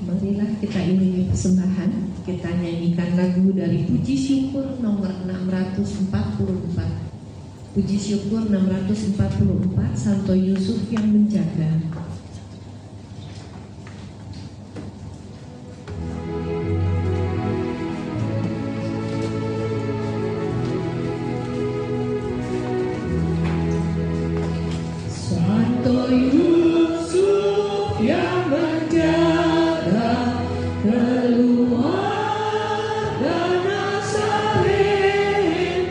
Marilah kita iringi persembahan. Kita nyanyikan lagu dari Puji Syukur nomor 644. Puji Syukur 644, Santo Yusuf yang menjaga. Santo Yusuf yang menjaga keluarga Nazaret,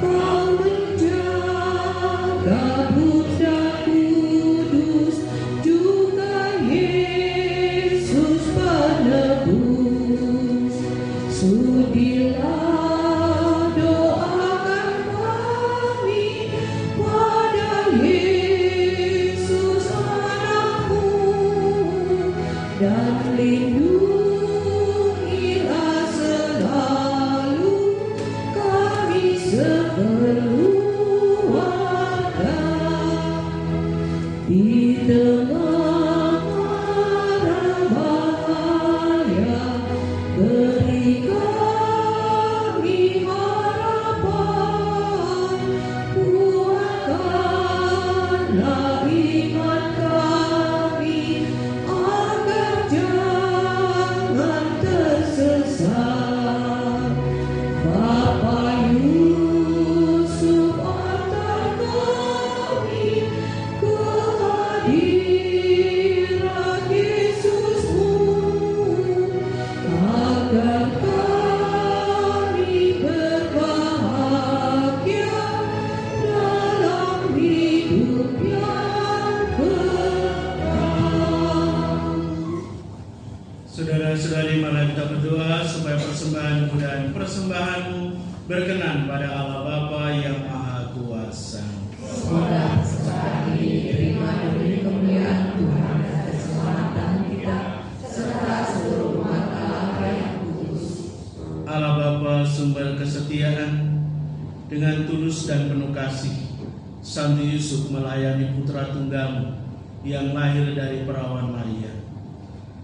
kau menjaga Buddha Kudus, juga Yesus penebus. Sudilah doakan kami pada Yesus anakmu, dan lindungilah selalu kami sekeluarga di tengah mara bahaya. Beri kami harapan, kuatkanlah iman kami agar jangan tersesat. Bapa Yusuf, antar kami ke hadirat Yesusmu, agar kami berbahagia dalam hidup yang kekal. Saudara-saudari, mari kita berdoa supaya persembahanku dan persembahanmu berkenan pada Allah Bapa yang Maha Kuasa. Semoga persembahan ini diterima demi kemuliaan Tuhan dan keselamatan kita serta seluruh umat Allah yang kudus. Allah Bapa sumber kesetiaan, dengan tulus dan penuh kasih, Santo Yusuf melayani putra tunggalmu yang lahir dari perawan Maria.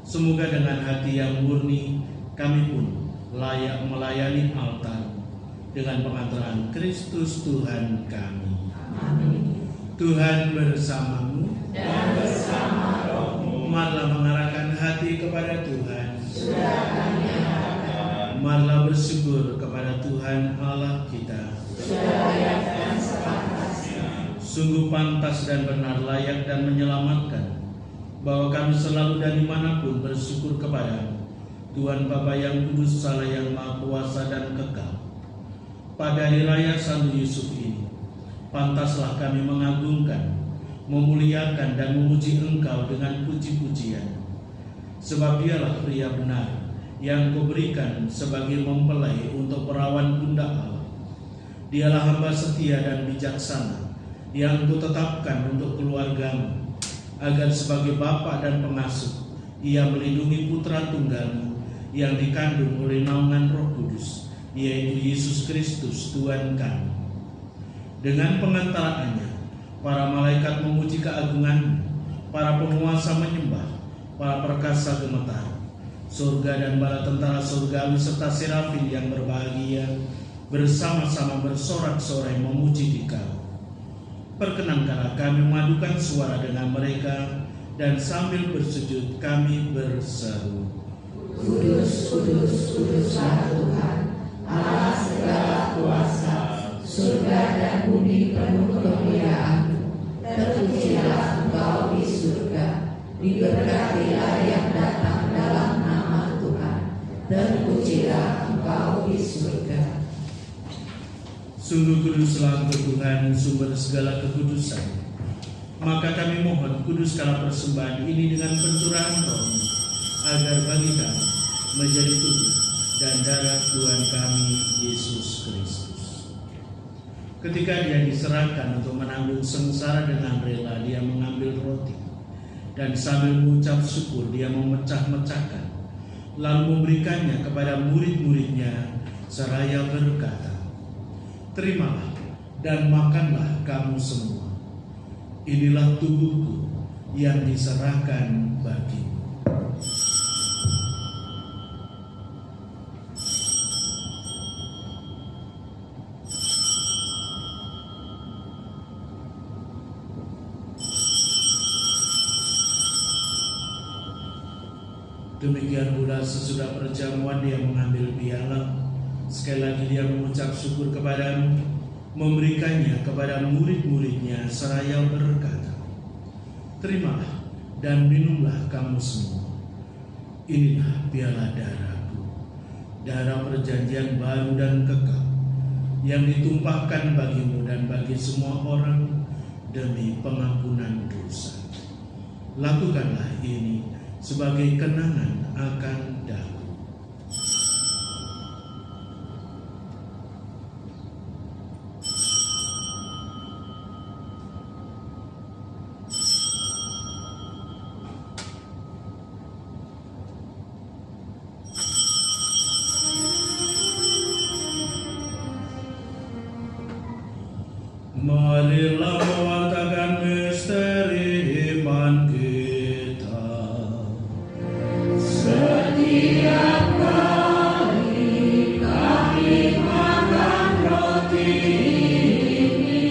Semoga dengan hati yang murni kami pun layak melayani altar dengan pengantaran Kristus Tuhan kami. Amin. Tuhan bersamamu Dan bersama rohmu, marilah mengarahkan hati kepada Tuhan. sudah kami arahkan, Marilah bersyukur kepada Tuhan Allah kita. sudah layak dan sepantasnya. Sungguh pantas dan benar, layak dan menyelamatkan, bahwa kami selalu dan dimanapun bersyukur kepada Tuhan Bapa yang kudus, Allah yang Maha Kuasa dan kekal. Pada hari raya Santo Yusuf ini, pantaslah kami mengagungkan, memuliakan dan memuji Engkau dengan puji-pujian. Sebab dialah pria benar yang Kau berikan sebagai mempelai untuk perawan bunda Allah. Dialah hamba setia dan bijaksana yang Kau tetapkan untuk keluargamu, agar sebagai bapa dan pengasuh ia melindungi putra tunggalmu yang dikandung oleh naungan Roh Kudus, yaitu Yesus Kristus Tuhan kami. Dengan pengantaraannya, para malaikat memuji keagunganmu, para penguasa menyembah, para perkasa gemetar. Surga dan bala tentara surgawi serta serafim yang berbahagia bersama-sama bersorak-sorai memuji Dikau. Perkenankanlah kami memadukan suara dengan mereka, dan sambil bersujud kami berseru, Kudus, kudus, kuduslah Tuhan, Allah segala kuasa, surga dan bumi penuh kemuliaan-Mu. Terpujilah Engkau di surga, diberkatilah yang datang dalam nama Tuhan. Terpujilah Engkau di surga. sungguh kuduslah Engkau Tuhan, sumber segala kekudusan. Maka kami mohon, kuduskanlah persembahan ini dengan pencurahan Roh-Mu, agar bagi kami menjadi tubuh dan darah Tuhan kami Yesus Kristus. Ketika Dia diserahkan untuk menanggung sengsara dengan rela, Dia mengambil roti, dan sambil mengucap syukur Dia memecah-mecahkan, lalu memberikannya kepada murid-muridnya seraya berkata, "Terimalah dan makanlah kamu semua. Inilah tubuhku yang diserahkan bagimu." Demikian pula sesudah perjamuan dia mengambil piala. Sekali lagi dia mengucap syukur kepadamu, memberikannya kepada murid-muridnya seraya berkata, "Terimalah dan minumlah kamu semua. Inilah piala darahku, darah perjanjian baru dan kekal, yang ditumpahkan bagimu dan bagi semua orang demi pengampunan dosa. Lakukanlah ini sebagai kenangan akan aku." Marilah mewartakan misteri iman kita. Setiap kali kami makan roti ini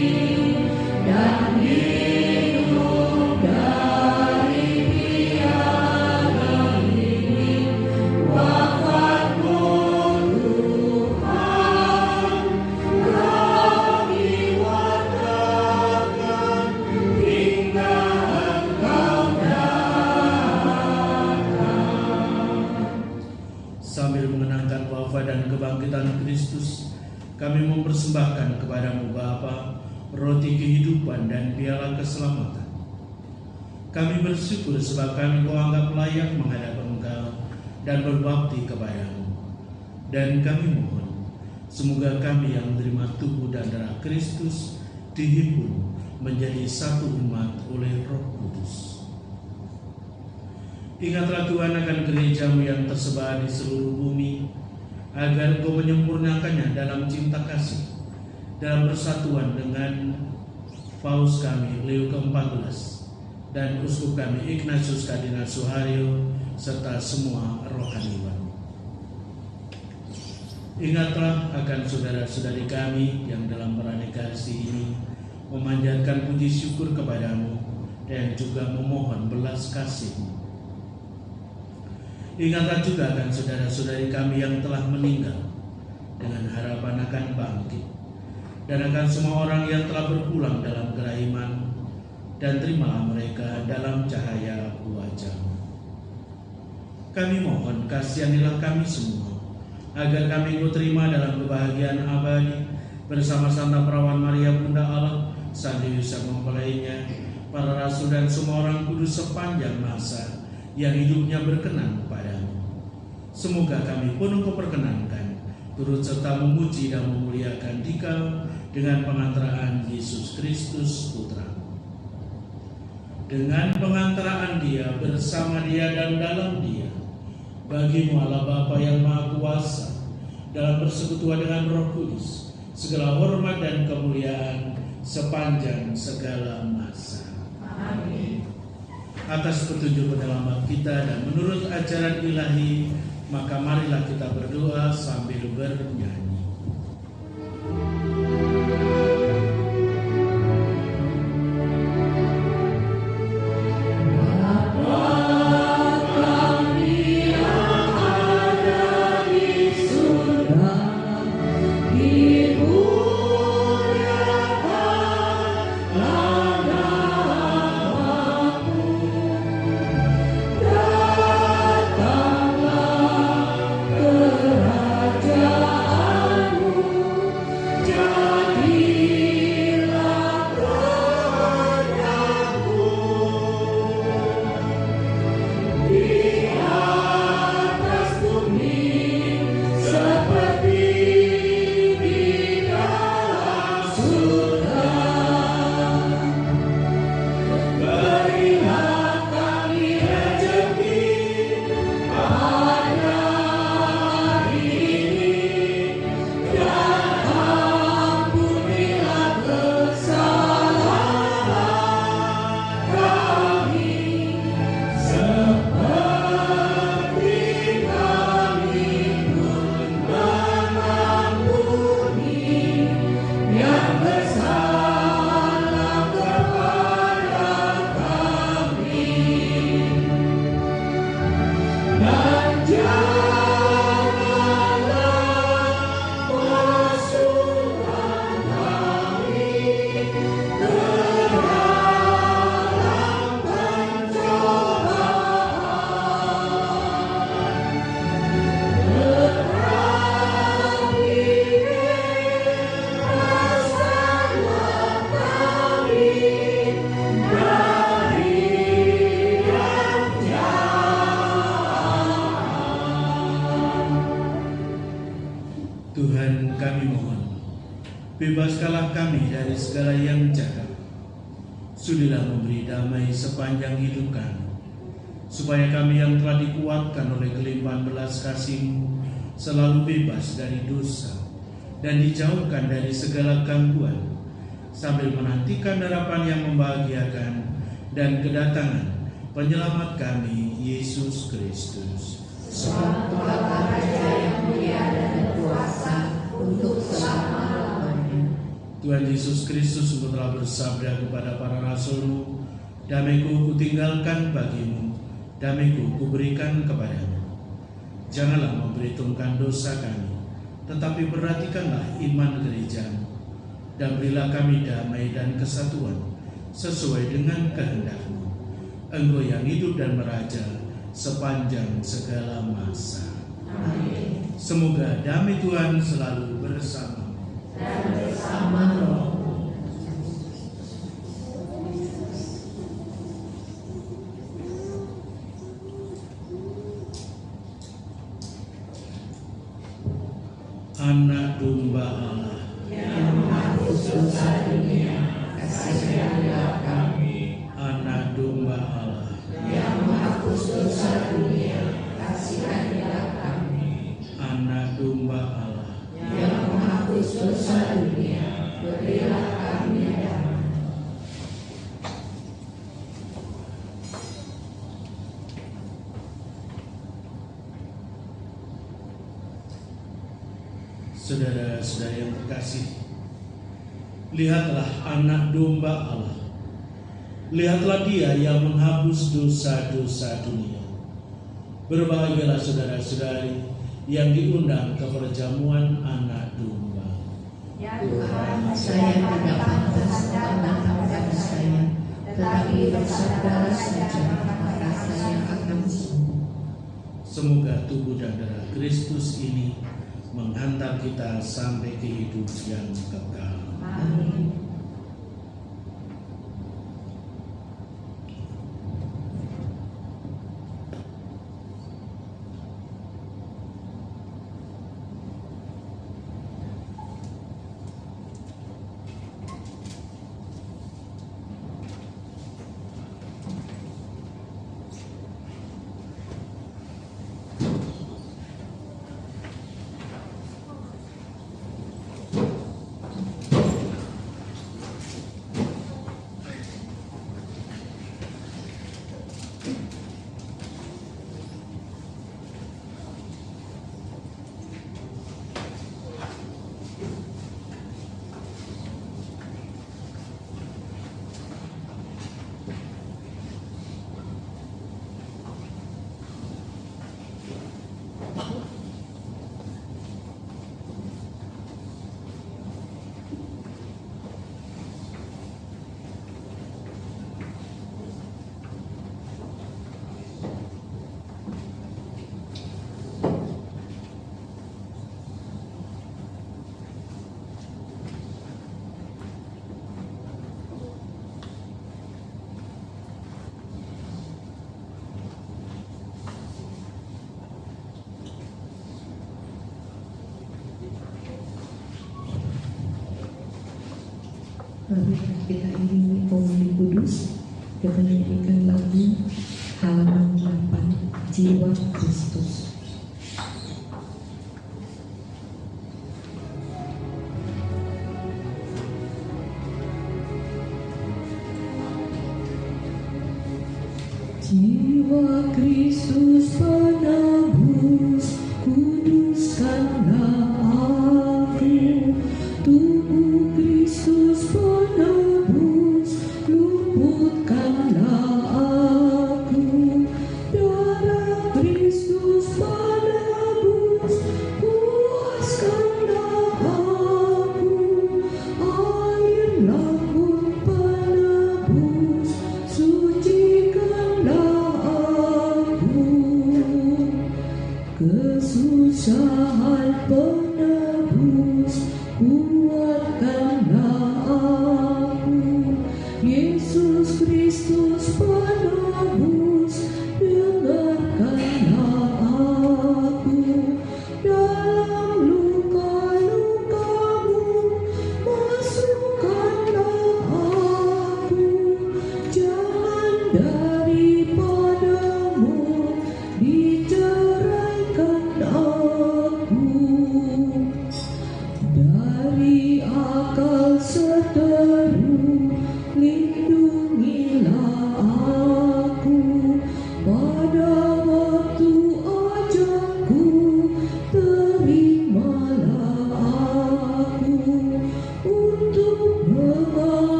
dan minum dari piala ini, wafatmu Tuhan, kami wartakan hingga Engkau datang. Sambil mengenangkan wafat dan kebangkitan Kristus, kami mempersembahkan kepadamu Bapa roti kehidupan dan piala keselamatan. Kami bersyukur sebab kami kau anggap layak menghadap Engkau dan berbakti kepadamu. Dan kami mohon, semoga kami yang menerima tubuh dan darah Kristus dihimpun menjadi satu umat oleh Roh Kudus. Ingatlah Tuhan akan gerejamu yang tersebar di seluruh bumi, agar Engkau menyempurnakannya dalam cinta kasih, dalam persatuan dengan Paus kami Leo ke-14 dan Uskup kami Ignatius Kardinal Suharyo serta semua rohaniwan. Ingatlah akan saudara-saudari kami yang dalam perayaan kasih ini memanjatkan puji syukur kepadamu dan juga memohon belas kasih-Mu. Ingatlah juga akan saudara-saudari kami yang telah meninggal dengan harapan akan bangkit, dan akan semua orang yang telah berpulang dalam gerai iman, dan terimalah mereka dalam cahaya wajah-Mu. Kami mohon kasihanilah kami semua, agar kami Engkau terima dalam kebahagiaan abadi bersama Santa Perawan Maria Bunda Allah, Santo Yusuf mempelainya, para rasul dan semua orang kudus sepanjang masa yang hidupnya berkenan kepadamu. Semoga kami pun Engkau perkenankan turut serta memuji dan memuliakan Dikau dengan pengantaraan Yesus Kristus Putra-Mu. Dengan pengantaraan Dia, bersama Dia dan dalam Dia, bagimu Allah Bapa yang Maha Kuasa, dalam persekutuan dengan Roh Kudus, segala hormat dan kemuliaan sepanjang segala masa. Amin. Atas petunjuk penyelamat kita dan menurut ajaran ilahi, maka marilah kita berdoa sambil bernyanyi. Kerajaan Tuhan, kami mohon, bebaskanlah kami dari segala yang jahat. Sudilah memberi damai sepanjang hidup kami, supaya kami yang telah dikuatkan oleh kelimpahan belas kasih-Mu selalu bebas dari dosa dan dijauhkan dari segala gangguan, sambil menantikan harapan yang membahagiakan dan kedatangan penyelamat kami, Yesus Kristus. Sebab Tuhanlah Raja yang mulia dan berkuasa untuk selama-lamanya. Tuhan Yesus Kristus telah bersabda kepada para rasul-Mu, damai-Ku kutinggalkan bagimu, damai-Ku kuberikan kepadamu. Janganlah memperhitungkan dosa kami, tetapi perhatikanlah iman gereja-Mu, dan berilah kami damai dan kesatuan sesuai dengan kehendak-Mu. Engkau yang hidup dan meraja sepanjang segala masa. Amin. Semoga damai Tuhan selalu bersama Dan bersama roh-Mu. Anak domba Allah Yang menghapus dosa dunia, kasihanilah kami. Anak domba Allah Yang menghapus dosa dunia, kasihanilah kami. Anak domba Allah Yang menghapus dosa dunia, berilah kami damai. Saudara-saudara yang terkasih, lihatlah anak domba Allah. Lihatlah Dia yang menghapus dosa-dosa dunia. Berbahagialah saudara-saudari yang diundang ke perjamuan anak domba. Ya Tuhan, saya tidak pantas menambahkan saya, tetapi bersabdalah saja, maka saya akan sembuh. Semoga tubuh dan darah Kristus ini menghantar kita sampai ke hidup yang kekal. Amin. Mari kita iringi Pemuli Kudus, kita nyanyikan lagu halaman 8, Jiwa Kristus. Jiwa Kristus penebus, kuduskanlah aku. Tubuh Kristus penebus, luputkanlah aku. Darah Kristus penebus, kesusahan penebus, kuatkanlah